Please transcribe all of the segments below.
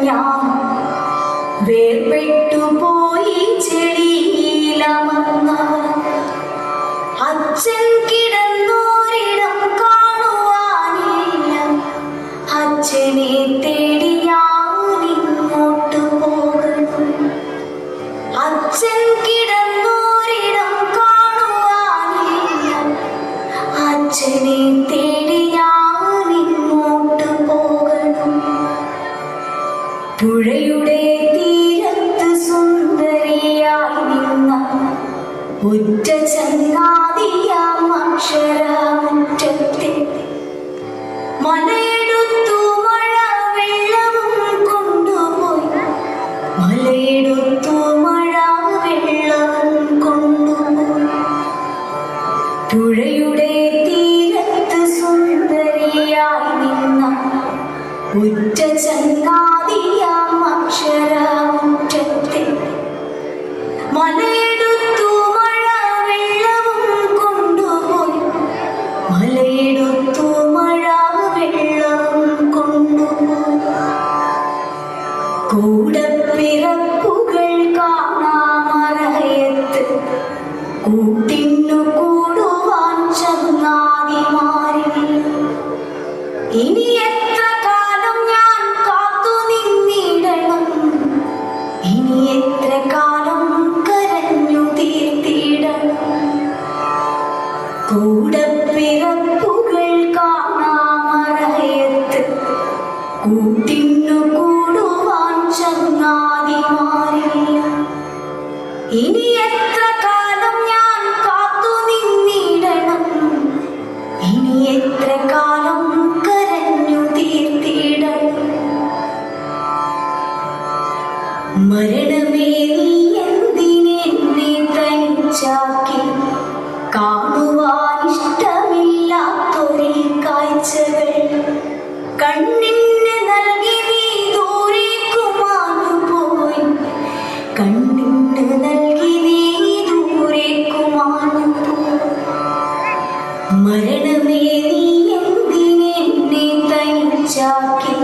ഞാൻ വേർപെട്ടുപോയി ചെടിയിലമർന്ന അച്ഛൻ കിടന്നോരിടം കാണുവാനില്ല. അച്ഛനെ തേടി ഞാൻ ഇങ്ങോട്ട് പോകണം. അച്ഛൻ കിടന്നോരിടം കാണുവാനില്ല. അച്ഛനെ തേടി ഞാൻ ഇങ്ങോട്ട് പോകണം. പുഴയുടെ തീരത്ത് സുന്ദരിയായി നിന്ന ഒറ്റ ചങ്ങാതിയാം അക്ഷരമുറ്റത്തെ മലയെടുത്തു മഴ വെള്ളവും കൊണ്ടുപോയി. മലയെടുത്തു മഴ വെള്ളവും കൊണ്ടുപോയി. പുഴയുടെ തീരത്ത് സുന്ദരിയായി നിന്ന ഒറ്റ ചങ്ങാതിയാം അക്ഷരമുറ്റത്തെ മലയെടുത്തു മഴ വെള്ളവും കൊണ്ടുപോയി. മലയെടുത്തു മഴ വെള്ളവും കൊണ്ടുപോയി. കൂടപ്പിറപ്പുകൾ കാണാമറയത്ത് കൂട്ടിന്നു കൂടുവാൻ ചങ്ങാതിമാരിൽ. ഇനി എത്ര കാലം ഞാൻ കാത്തു നിന്നിടണം. ഇനി എത്ര കാലം കരഞ്ഞു തീർത്തിടണം. കൂടപ്പിറപ്പുകൾ കാണാമറയത്ത് കൂട്ടിന്നു കൂടുവാൻ ചങ്ങാതിമാരില്ല. ഇനി എത്ര കാലം ഞാൻ കാത്തു നിന്നിടണം. ഇനി എത്ര കാലം കരഞ്ഞു തീർത്തിടണം. മരണമേ നീ എന്തിനെന്നെ തനിച്ചാക്കി. കാണുവാൻ ഇഷ്ടമില്ലാത്തൊരു കാഴ്ചകൾ കണ്ണിന് നൽകി നീ ദൂരേക്കു മാഞ്ഞുപോയി. കണ്ണിന് നൽകി നീ ദൂരേക്കു മാഞ്ഞുപോയി. മരണമേ നീ എന്തിനെന്നെ തനിച്ചാക്കി.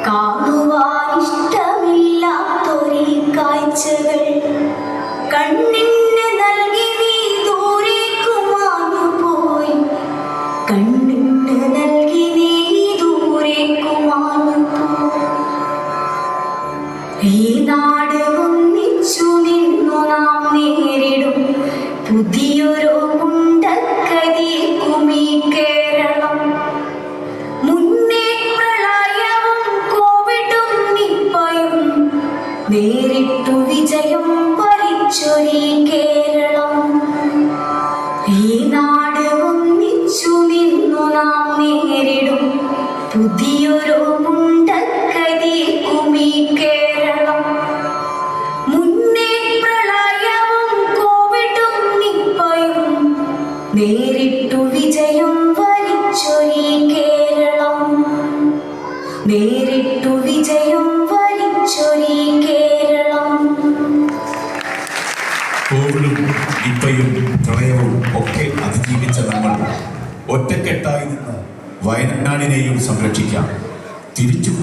കാണുവാൻ ഇഷ്ടമില്ലാത്തൊരു കാഴ്ചകൾ കണ്ണിന് നൽകി നീ ദൂരേക്കു മാഞ്ഞുപോയി. കണ്ണിന് നൽകി നീ ദൂരേക്കു മാഞ്ഞുപോയി. ഈ നാട് ഒന്നിച്ചു നിന്നു നാം നേരിടും പുതിയൊരു മുണ്ടക്കതിക്കും ഈ കേരളം. മുന്നേ പ്രളയവും കോവിഡും നിപ്പയും നേരിട്ടു വിജയം വരിച്ചൊരീ കേരളം. ഈ നാട് ഒന്നിച്ചു നിന്നു നാം നേരിടും പുതിയൊരു മുണ്ടക്കതിക്കും ഈ കേരളം. മുന്നേ പ്രളയവും കോവിഡും നിപ്പയും നേരിട്ടു വിജയം വരിച്ചൊരീ കേരളം. നേരിട്ടു വിജയം വരിച്ചൊരീ കേരളം. കോവിഡും നിപ്പയും പ്രളയവും ഒക്കെ അതിജീവിച്ച നമ്മൾ ഒറ്റക്കെട്ടായി നിന്ന് വയനാടിനെയും സംരക്ഷിക്കാം. തിരിച്ചു